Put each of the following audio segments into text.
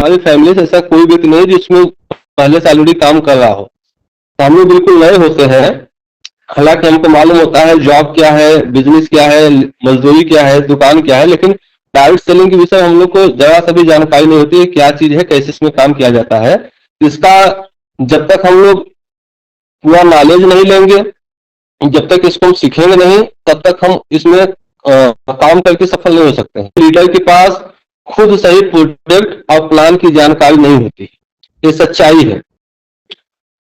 हमारी फैमिली से ऐसा कोई व्यक्ति नहीं जिसमें पहले से ऑलरेडी काम कर रहा हो। तो हम लोग बिल्कुल नए होते हैं। हालांकि हमको मालूम होता है जॉब क्या है, बिजनेस क्या है, मजदूरी क्या है, दुकान क्या है, लेकिन डायरेक्ट सेलिंग के विषय हम लोग को जरा सा भी जानकारी नहीं होती है, क्या चीज है, कैसे इसमें काम किया जाता है। इसका जब तक हम लोग पूरा नॉलेज नहीं लेंगे, जब तक इसको हम सीखेंगे नहीं, तब तक हम इसमें काम करके सफल नहीं हो सकते हैं। लीडर के पास खुद सही प्रोडक्ट और प्लान की जानकारी नहीं होती, ये सच्चाई है।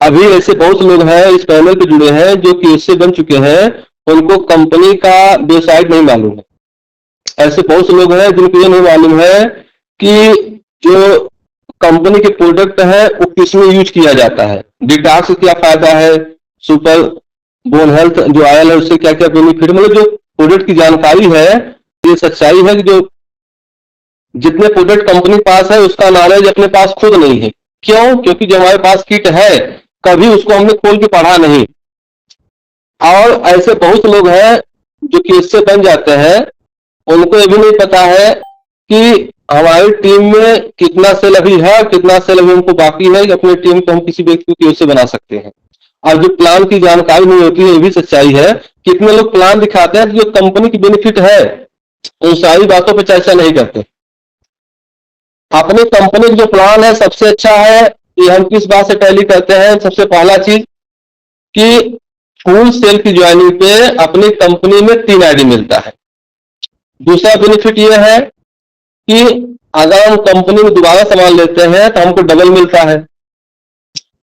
अभी ऐसे बहुत लोग हैं इस पैनल पे जुड़े हैं जो कि इससे बन चुके हैं, उनको कंपनी का वेबसाइट नहीं मालूम है। ऐसे बहुत से लोग हैं जिनको ये नहीं मालूम है कि जो कंपनी के प्रोडक्ट है वो किसमें यूज किया जाता है, डिटॉक्स से क्या फायदा है, सुपर बोन हेल्थ जो आयल है उससे क्या क्या बेनिफिट, मतलब जो प्रोडक्ट की जानकारी है। ये सच्चाई है कि जो जितने प्रोडक्ट कंपनी पास है उसका नॉलेज अपने पास खुद नहीं है। क्यों? क्योंकि जो हमारे पास किट है कभी उसको हमने खोल के पढ़ा नहीं। और ऐसे बहुत लोग हैं जो कि इससे बन जाते हैं, उनको ये भी नहीं पता है कि हमारी टीम में कितना सेल अभी है, कितना सेल अभी हमको बाकी है कि अपनी टीम को हम किसी व्यक्ति को कैसे बना सकते हैं। और जो प्लान की जानकारी नहीं होती है, ये भी सच्चाई है। कितने लोग प्लान दिखाते हैं जो कंपनी की बेनिफिट है उन सारी बातों पर चर्चा नहीं करते। अपनी कंपनी का जो प्लान है सबसे अच्छा है, ये हम किस बात से टैली करते हैं। सबसे पहला चीज कि फुल सेल की ज्वाइनिंग पे अपनी कंपनी में 3 आईडी मिलता है। दूसरा बेनिफिट ये है कि अगर हम कंपनी में दोबारा सामान लेते हैं तो हमको डबल मिलता है।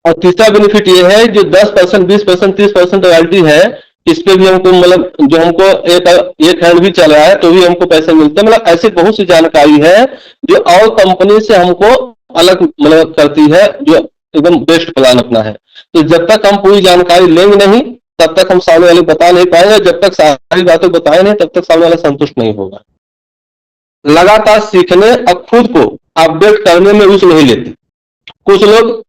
और तीसरा बेनिफिट ये है जो 10%, 20%, 30% रॉयल्टी है, इस पे भी हमको मतलब जो हमको एक हैंड भी चल रहा है तो भी हमको पैसे मिलते हैं। मतलब ऐसी बहुत सी जानकारी है जो और कंपनी से हमको अलग मतलब करती है, जो एकदम बेस्ट प्लान अपना है। तो जब तक हम पूरी जानकारी लेंगे नहीं तब तक हम सामने वाले बता नहीं पाएंगे, जब तक सारी बातें बताए नहीं तब तक सामने वाला संतुष्ट नहीं होगा। लगातार सीखने और खुद को अपडेट करने में रुचि नहीं लेते। कुछ लोग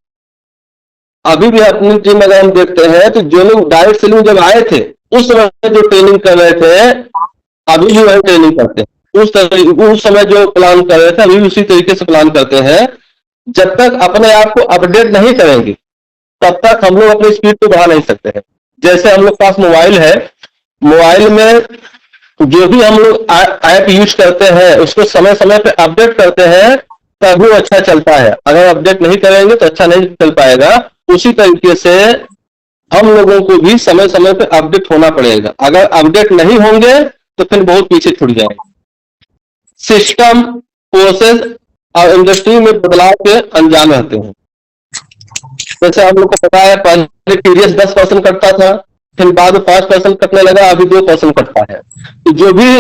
अभी भी अपनी टीम अगर हम देखते हैं तो जो लोग डायरेक्ट सेलिंग जब आए थे उस समय जो ट्रेनिंग कर रहे थे अभी भी वही ट्रेनिंग करते हैं। उस समय जो प्लान कर रहे थे अभी भी उसी तरीके से प्लान करते हैं। जब तक अपने आप को अपडेट नहीं करेंगे तब तक हम लोग अपनी स्पीड को बढ़ा नहीं सकते हैं। जैसे हम लोग पास मोबाइल है, मोबाइल में जो भी हम लोग ऐप यूज करते हैं उसको समय समय पे अपडेट करते हैं तभी वो अच्छा चलता है। अगर अपडेट नहीं करेंगे तो अच्छा नहीं चल पाएगा। उसी तरीके से हम लोगों को भी समय समय पे अपडेट होना पड़ेगा। अगर अपडेट नहीं होंगे तो फिर बहुत पीछे छूट जाएंगे। सिस्टम, प्रोसेस और इंडस्ट्री में बदलाव के अनजान रहते हैं। जैसे हम लोग को पता है पहले टीडीएस 10% कटता था, फिर बाद में 5% कटने लगा, अभी 2% कटता है। तो जो भी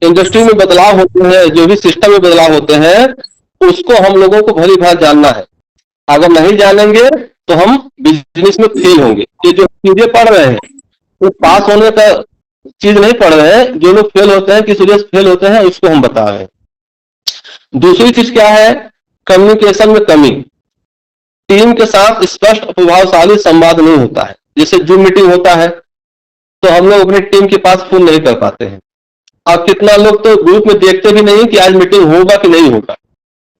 इंडस्ट्री में बदलाव होते हैं, जो भी सिस्टम में बदलाव होते हैं, उसको हम लोगों को भली भांति जानना है। अगर नहीं जानेंगे तो हम बिजनेस में फेल होंगे। ये जो चीजें पढ़ रहे हैं वो पास होने का चीज नहीं पढ़ रहे हैं। जो लोग फेल होते हैं, किस वजह से फेल होते हैं, उसको हम बता रहे हैं। दूसरी चीज क्या है? कम्युनिकेशन में कमी। टीम के साथ स्पष्ट प्रभावशाली संवाद नहीं होता है। जैसे जूम मीटिंग होता है तो हम लोग अपनी टीम के पास फोन नहीं कर पाते हैं। और कितना लोग तो ग्रुप में देखते भी नहीं कि आज मीटिंग होगा कि नहीं होगा,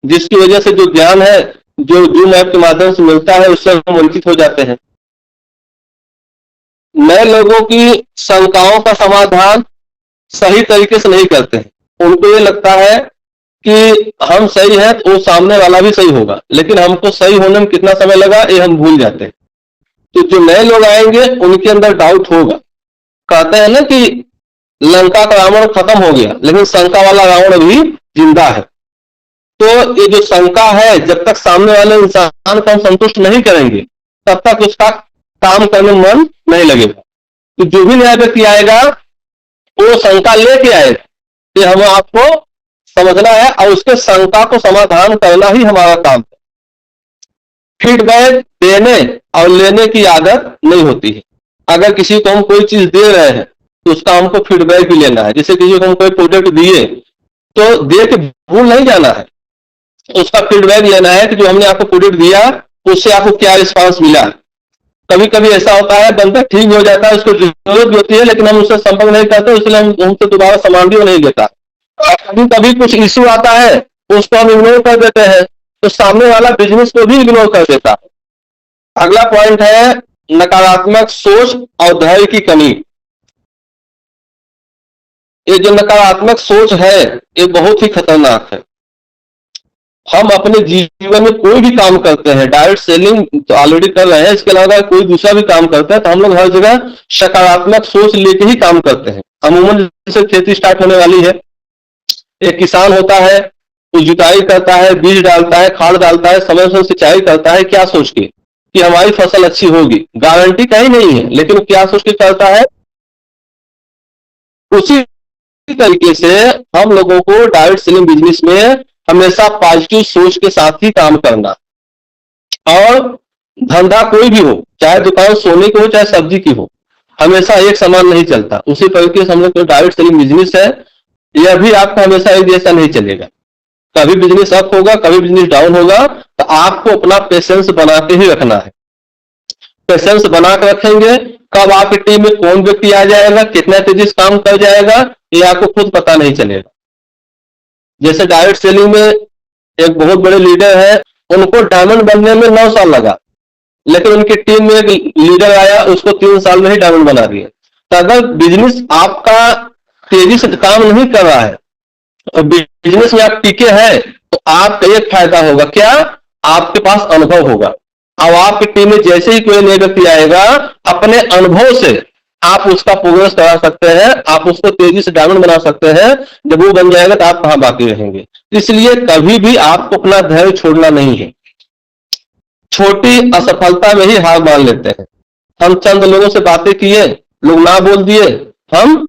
जिसकी वजह से जो ज्ञान है जो जूम ऐप के माध्यम से मिलता है उससे हम वंचित हो जाते हैं। नए लोगों की शंकाओं का समाधान सही तरीके से नहीं करते हैं। उनको ये लगता है कि हम सही हैं तो सामने वाला भी सही होगा, लेकिन हमको सही होने में कितना समय लगा ये हम भूल जाते हैं। तो जो नए लोग आएंगे उनके अंदर डाउट होगा। कहते हैं ना कि लंका का रावण खत्म हो गया लेकिन शंका वाला रावण अभी जिंदा है। तो ये जो शंका है, जब तक सामने वाले इंसान को हम संतुष्ट नहीं करेंगे तब तक उसका काम करने में मन नहीं लगेगा। तो जो भी नया व्यक्ति आएगा वो शंका लेके आएगा, ये हमें आपको समझना है और उसके शंका को समाधान करना ही हमारा काम है। फीडबैक देने और लेने की आदत नहीं होती है। अगर किसी को हम कोई चीज दे रहे हैं तो उसका हमको फीडबैक भी लेना है। जैसे किसी को हम कोई प्रोडक्ट दिए तो दे के भूल नहीं जाना है, उसका फीडबैक लेना है कि जो हमने आपको प्रोडक्ट दिया उससे आपको क्या रिस्पांस मिला। कभी कभी ऐसा होता है बंदा ठीक हो जाता है, उसको जरूरत भी होती है लेकिन हम उससे संपर्क नहीं करते, इसलिए हम हमसे दोबारा सामान भी नहीं लेता। कभी कभी कुछ इश्यू आता है उसको हम इग्नोर कर देते हैं, तो सामने वाला बिजनेस को भी इग्नोर कर देता है। अगला पॉइंट है नकारात्मक सोच और धैर्य की कमी। ये जो नकारात्मक सोच है ये बहुत ही खतरनाक है। हम अपने जीवन में कोई भी काम करते हैं, डायरेक्ट सेलिंग तो ऑलरेडी कर रहे हैं, इसके अलावा कोई दूसरा भी काम करते हैं तो हम लोग हर जगह सकारात्मक सोच लेके ही काम करते हैं। अमूमन जैसे खेती स्टार्ट होने वाली है, एक किसान होता है, वो जुताई करता है, बीज डालता है, खाद डालता है, समय से सिंचाई करता है, क्या सोच के कि हमारी फसल अच्छी होगी। गारंटी कहीं नहीं है, लेकिन क्या सोच के करता है। उसी तरीके से हम लोगों को डायरेक्ट सेलिंग बिजनेस में हमेशा पॉजिटिव सोच के साथ ही काम करना। और धंधा कोई भी हो, चाहे दुकान सोने की हो चाहे सब्जी की हो, हमेशा एक समान नहीं चलता। उसी तरीके से हम लोग डायरेक्ट सेलिंग बिजनेस है, यह भी आपका हमेशा एक जैसा नहीं चलेगा। कभी बिजनेस अप होगा, कभी बिजनेस डाउन होगा, तो आपको अपना पेशेंस बना के ही रखना है। पेशेंस बना कर रखेंगे, कब आपकी टीम में कौन व्यक्ति आ जाएगा, कितना तेजी से काम कर जाएगा, ये आपको खुद पता नहीं चलेगा। जैसे डायरेक्ट सेलिंग में एक बहुत बड़े लीडर है, उनको डायमंड बनने में 9 साल लगा, लेकिन उनकी टीम में एक लीडर आया, उसको 3 साल में ही डायमंड बना दिया। तो अगर बिजनेस आपका तेजी से काम नहीं कर रहा है और बिजनेस में आप टिके हैं, तो आपका एक फायदा होगा, क्या? आपके पास अनुभव होगा। अब आपकी टीम में जैसे ही कोई नया व्यक्ति आएगा, अपने अनुभव से आप उसका प्रोग्रेस करा सकते हैं, आप उसको तेजी से डायमंड बना सकते हैं। जब वो बन जाएगा तो आप कहां बाकी रहेंगे। इसलिए कभी भी आपको अपना धैर्य छोड़ना नहीं है। छोटी असफलता में ही हार मान लेते हैं। हम चंद लोगों से बातें किए, लोग ना बोल दिए, हम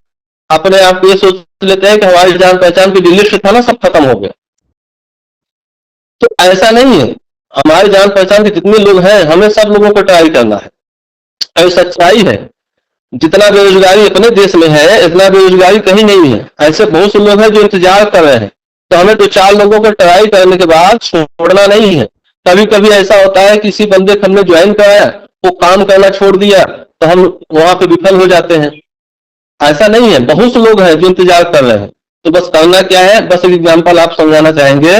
अपने आप ये सोच लेते हैं कि हमारी जान पहचान की लिस्ट था ना, सब खत्म हो गया। तो ऐसा नहीं है। हमारे जान पहचान के जितने लोग हैं, हमें सब लोगों को ट्राई करना है। और सच्चाई है, जितना बेरोजगारी अपने देश में है, इतना बेरोजगारी कहीं नहीं है। ऐसे बहुत से लोग हैं जो इंतजार कर रहे हैं। तो हमें 2-4 लोगों को ट्राई करने के बाद छोड़ना नहीं है। कभी कभी ऐसा होता है, किसी बंदे को हमने ज्वाइन कराया, वो काम करना छोड़ दिया, तो हम वहां पे विफल हो जाते हैं। ऐसा नहीं है, बहुत से लोग हैं जो इंतजार कर रहे हैं। तो बस करना क्या है, बस एक एग्जाम्पल आप समझाना चाहेंगे।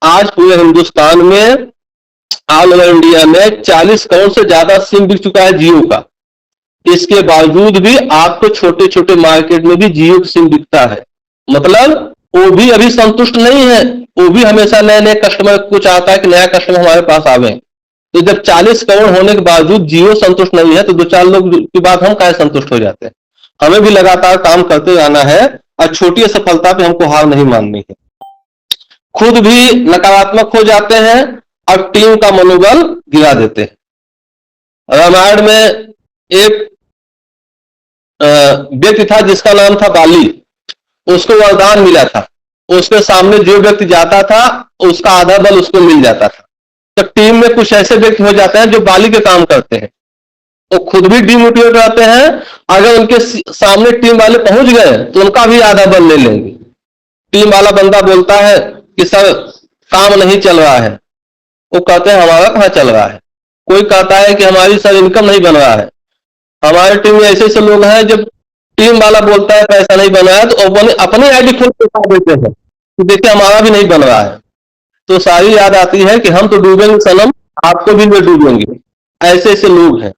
आज पूरे हिंदुस्तान में, ऑल ओवर इंडिया में 40 करोड़ से ज्यादा सिम बिक चुका है जियो का। इसके बावजूद भी आपको छोटे छोटे मार्केट में भी जियो की सिम बिकता है। मतलब वो भी अभी संतुष्ट नहीं है, वो भी हमेशा नए नए कस्टमर को चाहता है कि नया कस्टमर हमारे पास आवे। तो जब 40 करोड़ होने के बावजूद जियो संतुष्ट नहीं है, तो 2-4 लोग की बात हम कैसे संतुष्ट हो जाते हैं। हमें भी लगातार काम करते रहना है और छोटी सफलता पे हमको हार नहीं माननी है। खुद भी नकारात्मक हो जाते हैं और टीम का मनोबल गिरा देते हैं। रामायण में एक व्यक्ति था जिसका नाम था बाली। उसको वरदान मिला था, उसके सामने जो व्यक्ति जाता था उसका आधा बल उसको मिल जाता था। तो टीम में कुछ ऐसे व्यक्ति हो जाते हैं जो बाली के काम करते हैं, वो खुद भी डिमोटिवेट रहते हैं। अगर उनके सामने टीम वाले पहुंच गए तो उनका भी आधा बल ले लेंगे। टीम वाला बंदा बोलता है कि सर काम नहीं चल रहा है, वो कहते हैं हमारा कहां चल रहा है। कोई कहता है कि हमारी सर इनकम नहीं बन रहा है। हमारे टीम में ऐसे ऐसे लोग हैं, जब टीम वाला बोलता है पैसा नहीं बन रहा है, तो अपने आईडी खोल दिखा देते हैं कि देखिए हमारा भी नहीं बन रहा है। तो सारी याद आती है कि हम तो डूबेंगे सनम, आपको भी वे डूबेंगे। ऐसे ऐसे लोग हैं।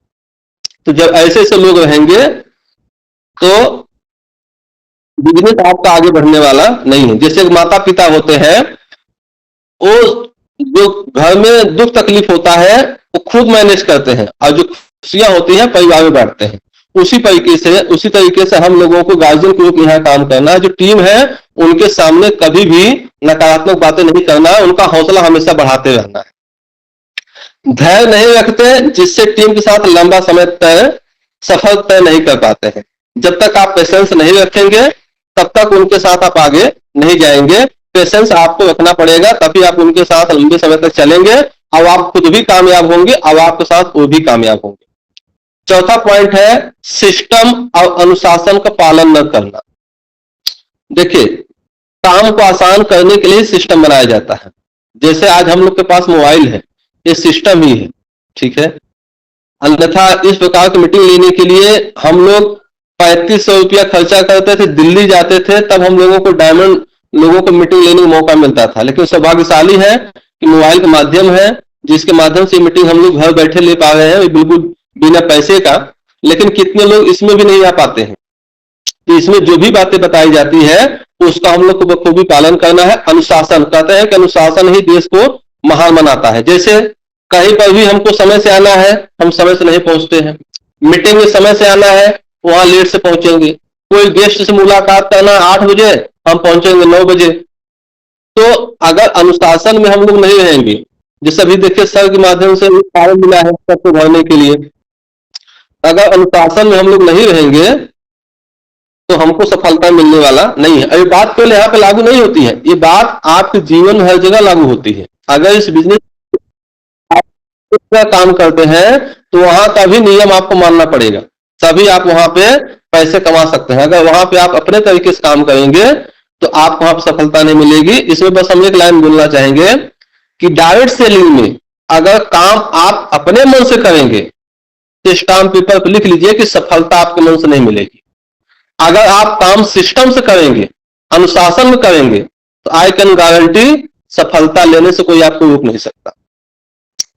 तो जब ऐसे ऐसे लोग रहेंगे तो बिजनेस आपका आगे बढ़ने वाला नहीं है। जैसे माता पिता होते हैं, वो जो घर में दुख तकलीफ होता है वो खुद मैनेज करते हैं, और जो खुशियां होती हैं परिवार में बांटते हैं। उसी तरीके से हम लोगों को गार्जियन के रूप में यहाँ काम करना है। जो टीम है उनके सामने कभी भी नकारात्मक बातें नहीं करना है, उनका हौसला हमेशा बढ़ाते रहना है। धैर्य नहीं रखते, जिससे टीम के साथ लंबा समय सफल तय नहीं कर पाते हैं। जब तक आप पेशेंस नहीं रखेंगे तब तक उनके साथ आप आगे नहीं जाएंगे। पेशेंस आपको रखना पड़ेगा, तभी आप उनके साथ लंबे समय तक चलेंगे और आप खुद भी कामयाब होंगे और आपके साथ वो भी कामयाब होंगे। चौथा पॉइंट है सिस्टम और अनुशासन का पालन न करना। देखिए, काम को आसान करने के लिए सिस्टम बनाया जाता है। जैसे आज हम लोग के पास मोबाइल है, ये सिस्टम ही है, ठीक है। अन्यथा इस प्रकार की मीटिंग लेने के लिए हम लोग 3500 रुपया खर्चा करते थे, दिल्ली जाते थे, तब हम लोगों को मीटिंग लेने का मौका मिलता था। लेकिन सौभाग्यशाली है कि मोबाइल का माध्यम है जिसके माध्यम से मीटिंग हम लोग घर बैठे ले पा रहे हैं, बिल्कुल बिना पैसे का। लेकिन कितने लोग इसमें भी नहीं आ पाते हैं। तो इसमें जो भी बातें बताई जाती है उसका हम लोग को बखूबी पालन करना है। अनुशासन, कहते हैं कि अनुशासन ही देश को महान बनाता है। जैसे कहीं पर भी हमको समय से आना है, हम समय से नहीं पहुंचते हैं। मीटिंग में समय से आना है, वहां लेट से पहुंचेंगे। कोई गेस्ट से मुलाकात करना 8 बजे, हम पहुंचेंगे 9 बजे। तो अगर अनुशासन में हम लोग नहीं रहेंगे, जैसे अभी देखिए सर के माध्यम से फॉर्म मिला है सबको भरने के लिए, अगर अनुशासन में हम लोग नहीं रहेंगे तो हमको सफलता मिलने वाला नहीं है। ये बात केवल यहाँ पे लागू नहीं होती है, ये बात आपके जीवन में हर जगह लागू होती है। अगर इस बिजनेस का काम करते हैं तो वहां का भी नियम आपको मानना पड़ेगा, तभी आप वहां पे पैसे कमा सकते हैं। अगर वहां पे आप अपने तरीके से काम करेंगे तो आपको वहां पर सफलता नहीं मिलेगी। इसमें बस हम एक लाइन बोलना चाहेंगे कि डायरेक्ट सेलिंग में अगर काम आप अपने मन से करेंगे तो स्टाम्प पेपर पर लिख लीजिए कि सफलता आपके मन से नहीं मिलेगी। अगर आप काम सिस्टम से करेंगे, अनुशासन में करेंगे, तो आई कैन गारंटी सफलता लेने से कोई आपको रोक नहीं सकता।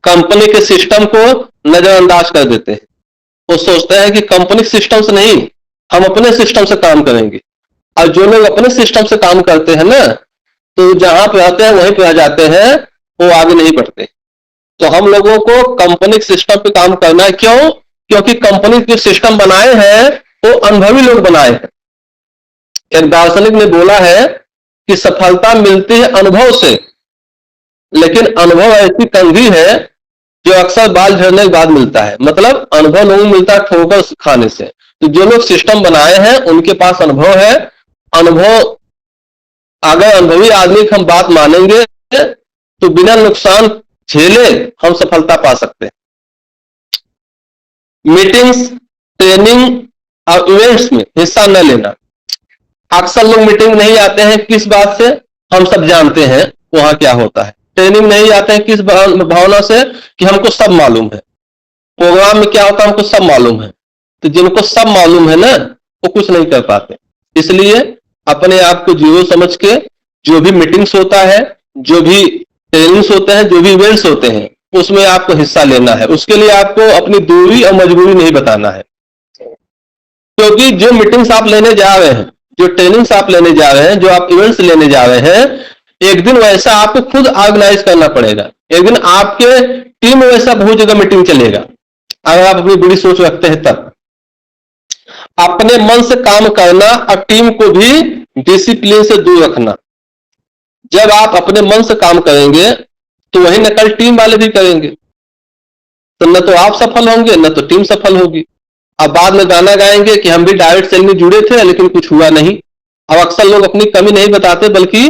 कंपनी के सिस्टम को नजरअंदाज कर देते हैं, वो सोचते हैं कि कंपनी सिस्टम से नहीं, हम अपने सिस्टम से काम करेंगे। और जो लोग अपने सिस्टम से काम करते हैं ना, तो जहां पे आते हैं वहीं पे आ जाते हैं, वो आगे नहीं बढ़ते। तो हम लोगों को कंपनी के सिस्टम पे काम करना है। क्यों? क्योंकि कंपनी के सिस्टम बनाए हैं वो अनुभवी लोग बनाए हैं। एक दार्शनिक ने बोला है कि सफलता मिलती है अनुभव से, लेकिन अनुभव ऐसी कंघी है जो अक्सर बाल झड़ने के बाद मिलता है। मतलब अनुभव नहीं मिलता ठोकर खाने से। तो जो लोग सिस्टम बनाए हैं उनके पास अनुभव है। अनुभव, अगर अनुभवी आदमी की हम बात मानेंगे तो बिना नुकसान झेले हम सफलता पा सकते हैं। मीटिंग्स, ट्रेनिंग और इवेंट्स में हिस्सा न लेना। अक्सर लोग मीटिंग नहीं आते हैं, किस बात से? हम सब जानते हैं वहां क्या होता है। ट्रेनिंग नहीं आते हैं किस भावना से? कि हमको सब मालूम है, प्रोग्राम में क्या होता है हमको सब मालूम है। तो जिनको सब मालूम है ना, वो कुछ नहीं कर पाते। इसलिए अपने आप को जीरो समझ के जो भी मीटिंग्स होता है, जो भी ट्रेनिंग्स होते हैं, जो भी इवेंट्स होते हैं, उसमें आपको हिस्सा लेना है। उसके लिए आपको अपनी दूरी और मजबूरी नहीं बताना है। क्योंकि जो मीटिंग्स आप लेने जा रहे हैं, जो ट्रेनिंग्स आप लेने जा रहे हैं, जो आप इवेंट्स लेने जा रहे हैं, एक दिन वैसा आपको खुद ऑर्गेनाइज करना पड़ेगा। एक दिन आपके टीम में वैसा बहुत जगह मीटिंग चलेगा, अगर आप अपनी बड़ी सोच रखते हैं तब। अपने मन से काम करना और टीम को भी डिसिप्लिन से दूर रखना। जब आप अपने मन से काम करेंगे तो वही नकल टीम वाले भी करेंगे, तो न तो आप सफल होंगे न तो टीम सफल होगी। अब बाद में गाना गाएंगे कि हम भी डायरेक्ट सेल में जुड़े थे लेकिन कुछ हुआ नहीं। अब अक्सर लोग अपनी कमी नहीं बताते बल्कि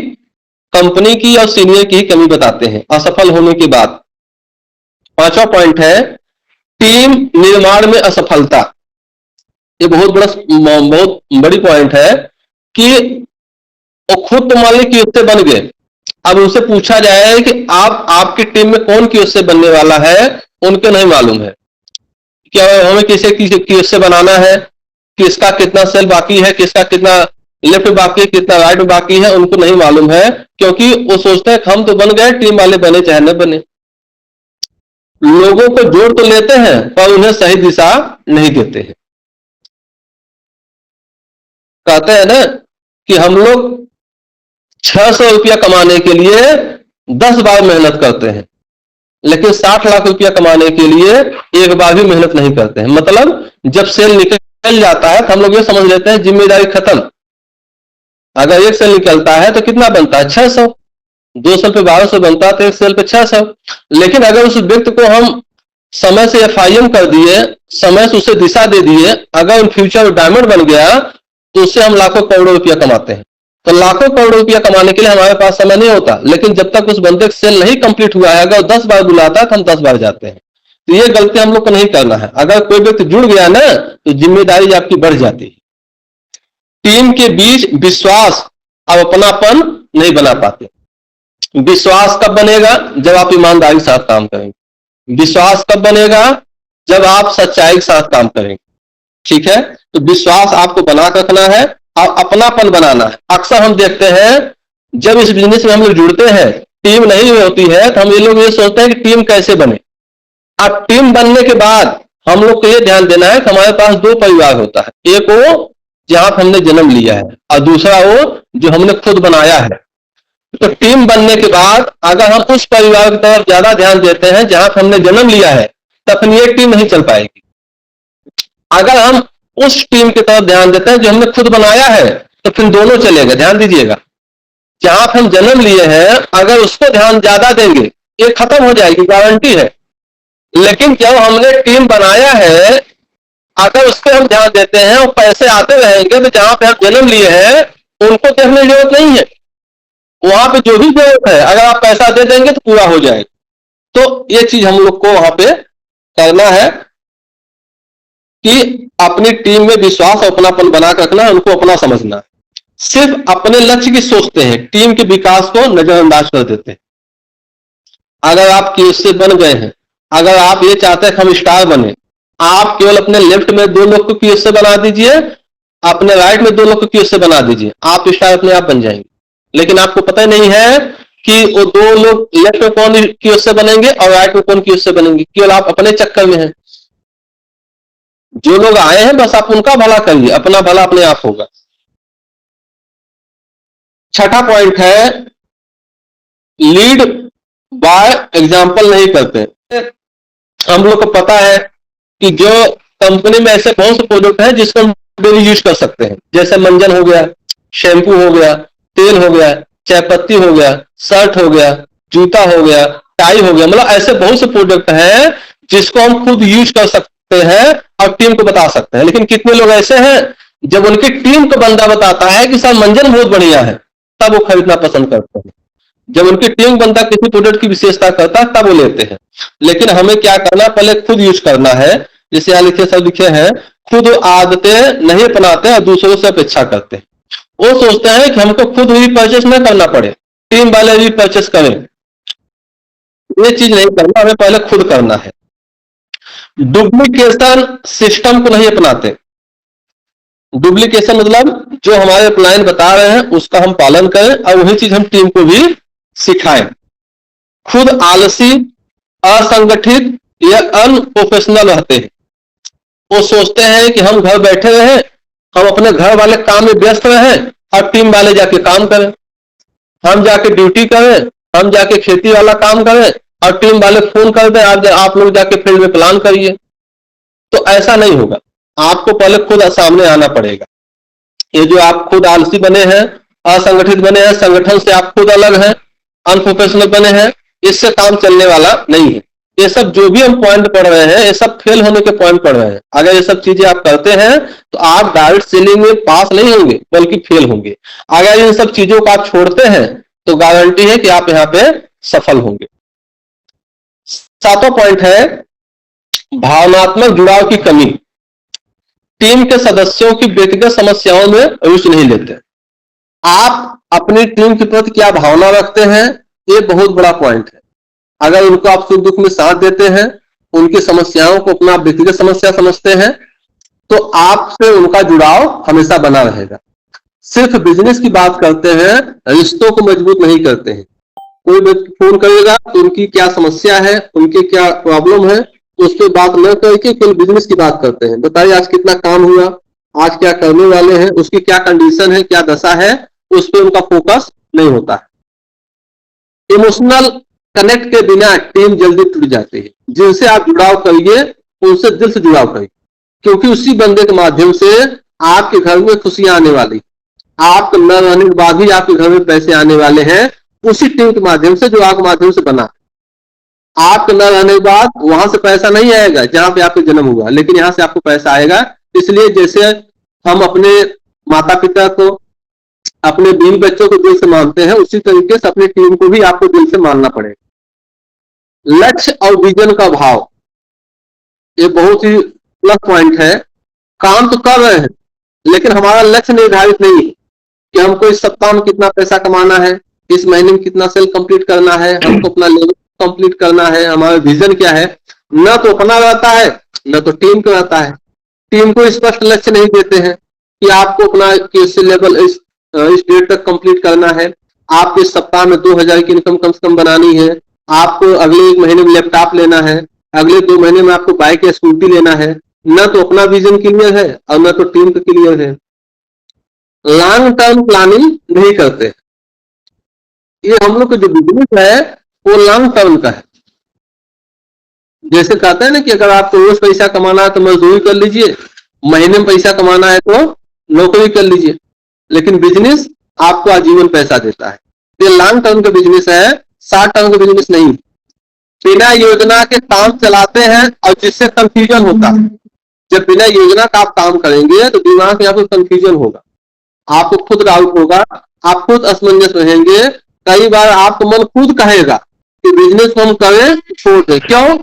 कंपनी की और सीनियर की ही कमी बताते हैं असफल होने के बाद। 5वां पॉइंट है टीम निर्माण में असफलता। ये बहुत बड़ी पॉइंट है कि वो खुद तो मान ली किससे बन गए, अब उनसे पूछा जाए कि आप आपकी टीम में कौन किससे बनने वाला है, उनके नहीं मालूम है। क्या हमें किसे किससे बनाना है, किसका कितना सेल बाकी है, किसका कितना लेफ्ट बाकी है, कितना राइट बाकी है, उनको नहीं मालूम है। क्योंकि वो सोचते हैं हम तो बन गए, टीम वाले बने चाहे न बने। लोगों को जोड़ तो लेते हैं पर उन्हें सही दिशा नहीं देते हैं। कहते हैं ना कि हम लोग 600 रुपया कमाने के लिए 10 बार मेहनत करते हैं, लेकिन 60 लाख रुपया कमाने के लिए एक बार भी मेहनत नहीं करते हैं। मतलब जब सेल निकल जाता है तो हम लोग ये समझ लेते हैं जिम्मेदारी खत्म। अगर एक सेल निकलता है तो कितना बनता है? 600। 2 सेल पे 1200 बनता है तो एक सेल पे 600। लेकिन अगर उस व्यक्ति को हम समय से FIM कर दिए, समय से उसे दिशा दे दिए, अगर इन फ्यूचर डायमंड बन गया तो उससे हम लाखों करोड़ों रुपया कमाते हैं। तो लाखों करोड़ रुपया कमाने के लिए हमारे पास समय नहीं होता। लेकिन जब तक उस बंदे का सेल नहीं कंप्लीट हुआ है, अगर 10 बार बुलाता है तो हम 10 बार जाते हैं। तो ये गलती हम लोग को नहीं करना है। अगर कोई व्यक्ति जुड़ गया ना तो जिम्मेदारी आपकी बढ़ जाती है। टीम के बीच विश्वास और अपनापन नहीं बना पाते। विश्वास कब बनेगा? जब आप ईमानदारी के साथ काम करेंगे। विश्वास कब बनेगा? जब आप सच्चाई के साथ काम करेंगे। ठीक है, तो विश्वास आपको बना रखना है और अपनापन बनाना है। अक्सर हम देखते हैं जब इस बिजनेस में हम लोग जुड़ते हैं टीम नहीं होती है तो हम ये लोग ये सोचते हैं कि टीम कैसे बने। अब टीम बनने के बाद हम लोग को ये ध्यान देना है कि हमारे पास दो परिवार होता है, एक वो जहां पर हमने जन्म लिया है और दूसरा वो जो हमने खुद बनाया है। तो टीम बनने के बाद अगर हम उस परिवार की तरफ ज्यादा ध्यान देते हैं जहां पर हमने जन्म लिया है, तब फिर ये टीम नहीं चल पाएगी। अगर हम उस टीम की तरफ ध्यान देते हैं जो हमने खुद बनाया है, तो फिर दोनों चलेगा। ध्यान दीजिएगा, जहां पर हम जन्म लिए हैं अगर उसको ध्यान ज्यादा देंगे, ये खत्म हो जाएगी, गारंटी है। लेकिन जब हमने टीम बनाया है, अगर उस पर हम ध्यान देते हैं और पैसे आते रहेंगे, तो जहां पे हम जन्म लिए हैं उनको देखने की जरूरत नहीं है। वहां पे जो भी जरूरत है अगर आप पैसा दे देंगे तो पूरा हो जाएगा। तो ये चीज हम लोग को वहां पे करना है कि अपनी टीम में विश्वास और अपनापन बना कर रखना है, उनको अपना समझना है। सिर्फ अपने लक्ष्य की सोचते हैं, टीम के विकास को नजरअंदाज कर देते हैं। अगर आप QSC बन गए हैं, अगर आप ये चाहते हैं कि हम स्टार बने, आप केवल अपने लेफ्ट में 2 लोग को QSC बना दीजिए, अपने राइट में 2 लोग को QSC बना दीजिए, आप स्टार अपने आप बन जाएंगे। लेकिन आपको पता ही नहीं है कि वो 2 लोग लेफ्ट में कौन QSC बनेंगे और राइट में कौन QSC बनेंगे, केवल आप अपने चक्कर में हैं। जो लोग आए हैं बस आप उनका भला करिए, अपना भला अपने आप होगा। छठा पॉइंट है, लीड बाय एग्जाम्पल नहीं करते। हम लोग को पता है कि जो कंपनी में ऐसे बहुत से प्रोडक्ट हैं जिसको हम डेली यूज कर सकते हैं, जैसे मंजन हो गया, शैम्पू हो गया, तेल हो गया, चाय पत्ती हो गया, शर्ट हो गया, जूता हो गया, टाई हो गया। मतलब ऐसे बहुत से प्रोडक्ट हैं जिसको हम खुद यूज कर सकते हैं और टीम को बता सकते हैं। लेकिन कितने लोग ऐसे हैं जब उनकी टीम को बंदा बताता है कि सर मंजन बहुत बढ़िया है, तब वो खरीदना पसंद करते हैं। जब उनकी टीम बंदा किसी प्रोडक्ट की विशेषता करता है तब वो लेते हैं। लेकिन हमें क्या करना, पहले खुद यूज करना है। जैसे यहाँ लिखे सब लिखे हैं, खुद आदतें नहीं अपनाते और दूसरों से अपेक्षा करते हैं। वो सोचते हैं कि हमको खुद भी परचेस न करना पड़े, टीम वाले भी परचेस करें। ये चीज नहीं करना, हमें पहले खुद करना है। डुप्लीकेशन सिस्टम को नहीं अपनाते। डुप्लीकेशन मतलब जो हमारे क्लाइंट बता रहे हैं उसका हम पालन करें और वही चीज हम टीम को भी सिखाएं। खुद आलसी, असंगठित या अनप्रोफेशनल रहते हैं। वो सोचते हैं कि हम घर बैठे रहे, हम अपने घर वाले काम में व्यस्त रहे और टीम वाले जाके काम करें, हम जाके ड्यूटी करें, हम जाके खेती वाला काम करें और टीम वाले फोन कर दें आप लोग जाके फील्ड में प्लान करिए। तो ऐसा नहीं होगा, आपको पहले खुद सामने आना पड़ेगा। ये जो आप खुद आलसी बने हैं, असंगठित बने हैं, संगठन से आप खुद अलग हैं, अनप्रोफेशनल बने हैं, इससे काम चलने वाला नहीं है। ये सब जो भी हम पॉइंट पढ़ रहे हैं, ये सब फेल होने के पॉइंट पढ़ रहे हैं। अगर ये सब चीजें आप करते हैं तो आप डायरेक्ट सेलिंग में पास नहीं होंगे बल्कि फेल होंगे। अगर इन सब चीजों को आप छोड़ते हैं तो गारंटी है कि आप यहाँ पे सफल होंगे। 7वां पॉइंट है, भावनात्मक जुड़ाव की कमी। टीम के सदस्यों की व्यक्तिगत समस्याओं में रुचि नहीं लेते। आप अपनी टीम के प्रति क्या भावना रखते हैं, ये बहुत बड़ा पॉइंट है। अगर उनको आप सुख दुख में साथ देते हैं, उनकी समस्याओं को अपना व्यक्तिगत समस्या समझते हैं, तो आपसे उनका जुड़ाव हमेशा बना रहेगा। सिर्फ बिजनेस की बात करते हैं, रिश्तों को मजबूत नहीं करते हैं। कोई व्यक्ति फोन करेगा तो उनकी क्या समस्या है, उनकी क्या प्रॉब्लम है, उस पर बात न करके केवल बिजनेस की बात करते हैं। बताइए आज कितना काम हुआ, आज क्या करने वाले हैं, उसकी क्या कंडीशन है, क्या दशा है, उस पर उनका फोकस नहीं होता है। इमोशनल कनेक्ट के बिना टीम जल्दी टूट जाती है। जिनसे आप जुड़ाव करिए उनसे दिल से जुड़ाव करिए, क्योंकि उसी बंदे के माध्यम से आपके घर में खुशियां आने वाली, आप न रहने के बाद भी आपके घर में पैसे आने वाले हैं उसी टीम के माध्यम से जो आपके माध्यम से बना। आपके न रहने के बाद वहां से पैसा नहीं आएगा जहां पे आपका जन्म हुआ, लेकिन यहां से आपको पैसा आएगा। इसलिए जैसे हम अपने माता पिता को, अपने बीवी बच्चों को दिल से मानते हैं, उसी तरीके से अपनी टीम को भी आपको दिल से मानना पड़ेगा। लक्ष्य और विजन का भाव, ये बहुत ही प्लस पॉइंट है। काम तो कर रहे हैं लेकिन हमारा लक्ष्य निर्धारित नहीं है कि हमको इस सप्ताह में कितना पैसा कमाना है, इस महीने में कितना सेल कंप्लीट करना है, हमको अपना लेवल कंप्लीट करना है, हमारा विजन क्या है। न तो अपना रहता है न तो टीम का रहता है। टीम को स्पष्ट लक्ष्य नहीं देते हैं कि आपको अपना किस लेवल इस डेट तक कंप्लीट करना है, आपको इस सप्ताह में 2000 की इनकम कम से कम बनानी है, आपको अगले 1 महीने में लैपटॉप लेना है, अगले 2 महीने में आपको बाइक या स्कूटी लेना है, न तो अपना विजन क्लियर है और न तो टीम का क्लियर है। लॉन्ग टर्म प्लानिंग नहीं करते। ये हम लोग का जो बिजनेस है वो लॉन्ग टर्म का है। जैसे कहते हैं ना कि अगर आपको रोज पैसा कमाना है तो मजदूरी कर लीजिए, महीने में पैसा कमाना है तो नौकरी कर लीजिए, लेकिन बिजनेस आपको आजीवन पैसा देता है। ये लॉन्ग टर्म का बिजनेस है, शॉर्ट टर्म का बिजनेस नहीं। बिना योजना के काम चलाते हैं और जिससे कंफ्यूजन होता है। जब बिना योजना का आप काम करेंगे तो दिमाग में आपको कंफ्यूजन होगा, आपको खुद डाउट होगा, आप खुद असमंजस रहेंगे। कई बार आपको मन खुद कहेगा कि बिजनेस को हम करें छोड़ दें। क्यों?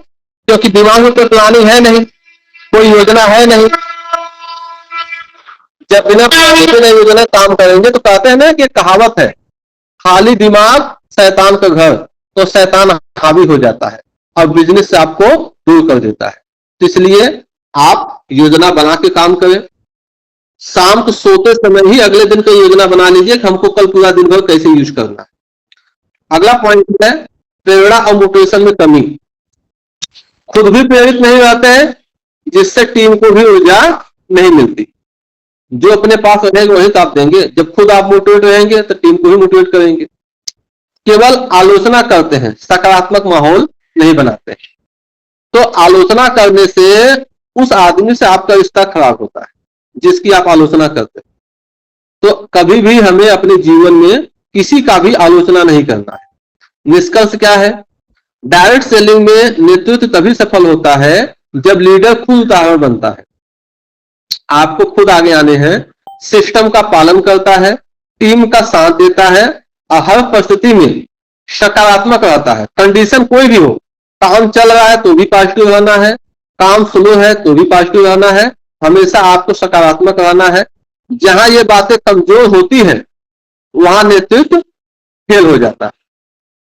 क्योंकि दिमाग में कोई प्लानिंग है नहीं, कोई योजना है नहीं। जब बिना योजना काम करेंगे तो कहते हैं ना कि कहावत है, खाली दिमाग शैतान का घर, तो शैतान हावी हो जाता है और बिजनेस से आपको दूर कर देता है। तो इसलिए आप योजना बना के काम करें। शाम को सोते समय ही अगले दिन की योजना बना लीजिए कि हमको कल पूरा दिन भर कैसे यूज करना है। अगला पॉइंट है प्रेरणा और मोटिवेशन में कमी। खुद भी प्रेरित नहीं रहते हैं, जिससे टीम को भी ऊर्जा नहीं मिलती। जो अपने पास रहेगा वही तो आप देंगे। जब खुद आप मोटिवेट रहेंगे तो टीम को भी मोटिवेट करेंगे। केवल आलोचना करते हैं, सकारात्मक माहौल नहीं बनाते। तो आलोचना करने से उस आदमी से आपका रिश्ता खराब होता है जिसकी आप आलोचना करते हैं। तो कभी भी हमें अपने जीवन में किसी का भी आलोचना नहीं करना है। निष्कर्ष क्या है? डायरेक्ट सेलिंग में नेतृत्व तभी सफल होता है जब लीडर खुद उदाहरण बनता है। आपको खुद आगे आने हैं, सिस्टम का पालन करता है, टीम का साथ देता है और हर परिस्थिति में सकारात्मक रहता है। कंडीशन कोई भी हो, काम चल रहा है तो भी पॉजिटिव रहना है, काम स्लो है तो भी पॉजिटिव रहना है, हमेशा आपको सकारात्मक रहना है। जहां ये बातें कमजोर होती है वहां नेतृत्व फेल हो जाता है।